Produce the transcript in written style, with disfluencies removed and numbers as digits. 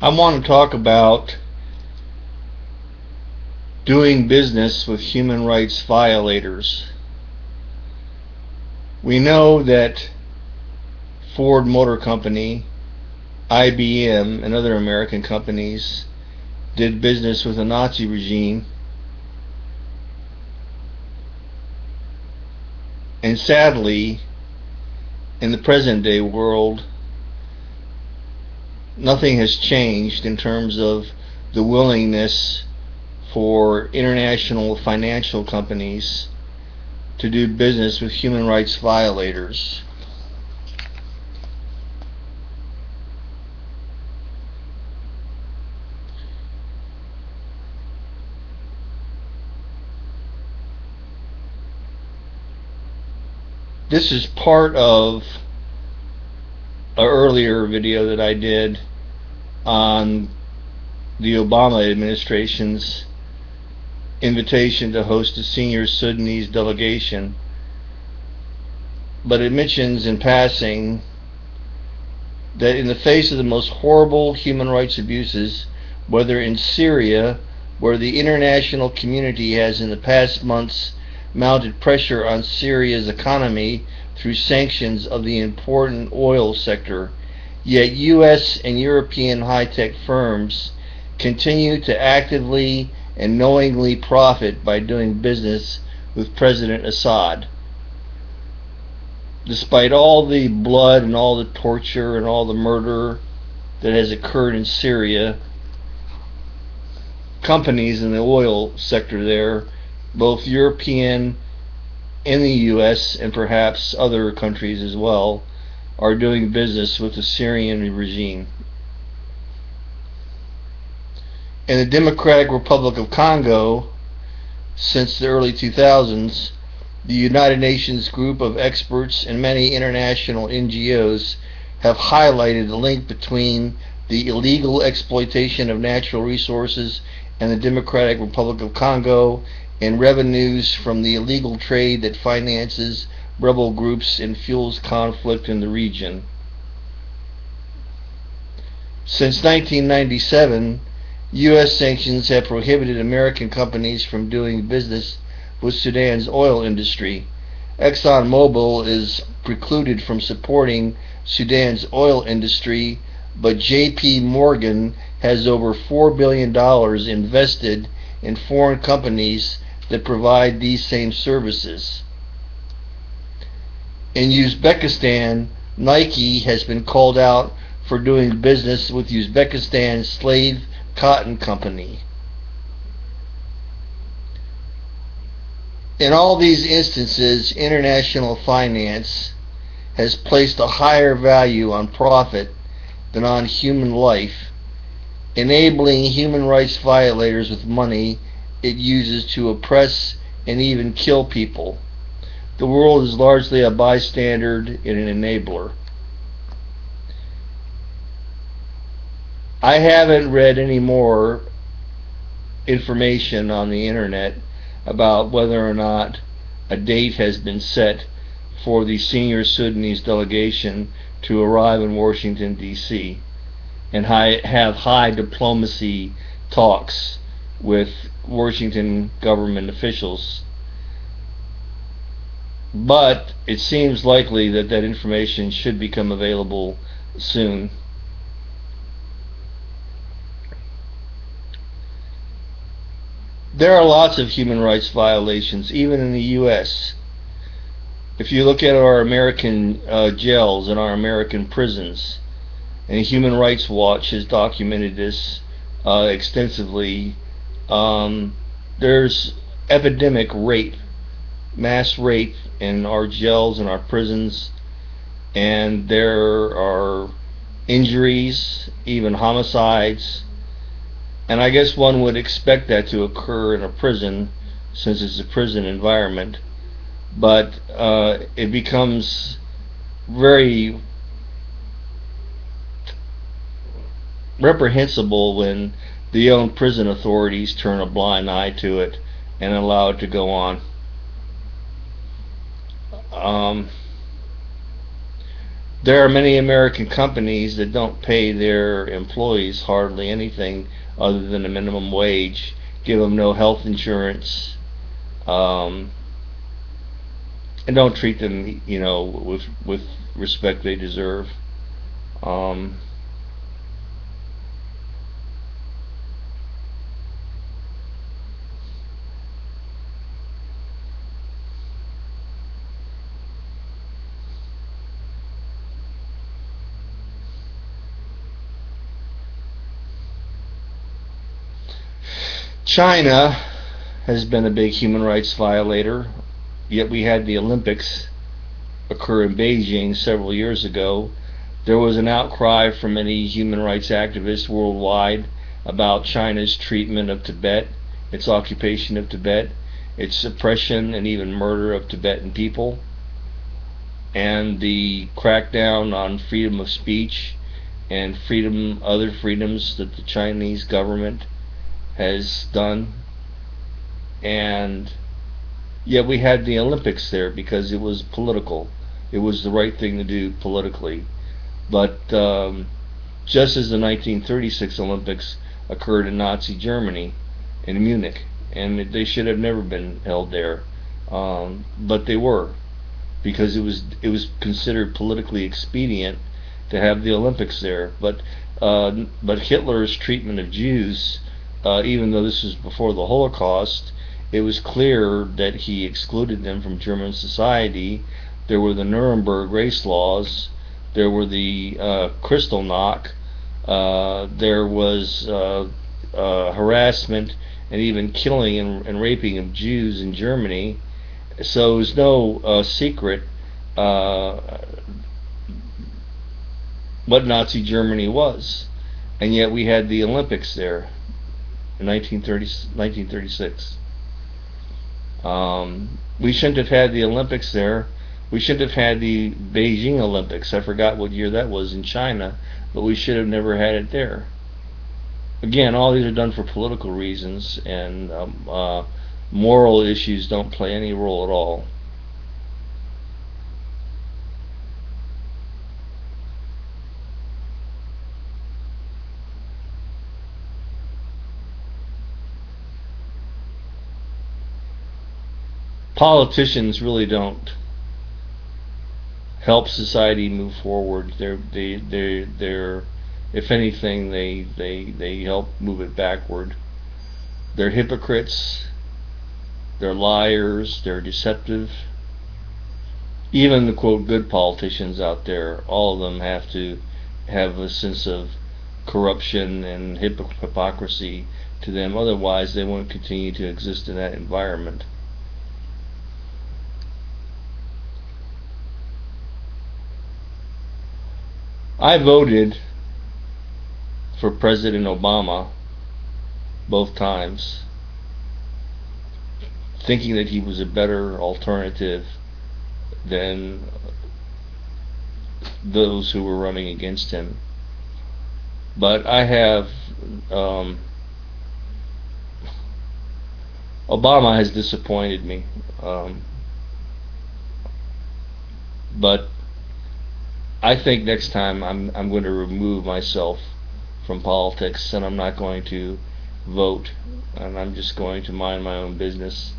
I want to talk about doing business with human rights violators. We know that Ford Motor Company, IBM, and other American companies did business with the Nazi regime, and sadly, in the present day world, nothing has changed in terms of the willingness for international financial companies to do business with human rights violators. This is part of an earlier video that I did on the Obama administration's invitation to host a senior Sudanese delegation, but it mentions in passing that in the face of the most horrible human rights abuses, whether in Syria, where the international community has in the past months mounted pressure on Syria's economy through sanctions of the important oil sector, yet U.S. and European high-tech firms continue to actively and knowingly profit by doing business with President Assad. Despite all the blood and all the torture and all the murder that has occurred in Syria, companies in the oil sector there, both European and the U.S. and perhaps other countries as well, are doing business with the Syrian regime. In the Democratic Republic of Congo, since the early 2000s, the United Nations group of experts and many international NGOs have highlighted the link between the illegal exploitation of natural resources in the Democratic Republic of Congo and revenues from the illegal trade that finances rebel groups and fuels conflict in the region. Since 1997, U.S. sanctions have prohibited American companies from doing business with Sudan's oil industry. ExxonMobil is precluded from supporting Sudan's oil industry, but J.P. Morgan has over $4 billion invested in foreign companies that provide these same services. In Uzbekistan, Nike has been called out for doing business with Uzbekistan's slave cotton company. In all these instances, international finance has placed a higher value on profit than on human life, enabling human rights violators with money it uses to oppress and even kill people. The world is largely a bystander and an enabler. I haven't read any more information on the internet about whether or not a date has been set for the senior Sudanese delegation to arrive in Washington, D.C. and have high diplomacy talks with Washington government officials. But it seems likely that that information should become available soon. There are lots of human rights violations, even in the U.S. If you look at our American jails and our American prisons, and Human Rights Watch has documented this extensively, there's epidemic rape, mass rape in our jails and our prisons, and there are injuries, even homicides. And I guess one would expect that to occur in a prison, since it's a prison environment. But it becomes very reprehensible when the own prison authorities turn a blind eye to it and allow it to go on. There are many American companies that don't pay their employees hardly anything other than a minimum wage, give them no health insurance, um, and don't treat them, with respect they deserve. Um, China has been a big human rights violator, yet we had the Olympics occur in Beijing several years ago. There was an outcry from many human rights activists worldwide about China's treatment of Tibet, its occupation of Tibet, its suppression and even murder of Tibetan people, and the crackdown on freedom of speech and other freedoms that the Chinese government has done. And yet we had the Olympics there because it was political. It was the right thing to do politically. But just as the 1936 Olympics occurred in Nazi Germany, in Munich, and they should have never been held there, but they were, because it was considered politically expedient to have the Olympics there. But Hitler's treatment of Jews, even though this was before the Holocaust, it was clear that he excluded them from German society. There were the Nuremberg race laws. There were the Kristallnacht. There was harassment and even killing and raping of Jews in Germany. So it was no secret what Nazi Germany was. And yet we had the Olympics there in 1936. We shouldn't have had the Olympics there. We shouldn't have had the Beijing Olympics. I forgot what year that was in China, but we should have never had it there. Again, all these are done for political reasons, and moral issues don't play any role at all. Politicians really don't help society move forward. They're if anything, they help move it backward. They're hypocrites. They're liars. They're deceptive. Even the quote good politicians out there, all of them have to have a sense of corruption and hypocrisy to them. Otherwise, they won't continue to exist in that environment. I voted for President Obama both times, thinking that he was a better alternative than those who were running against him. But I have Obama has disappointed me, but I think next time I'm going to remove myself from politics, and I'm not going to vote, and I'm just going to mind my own business.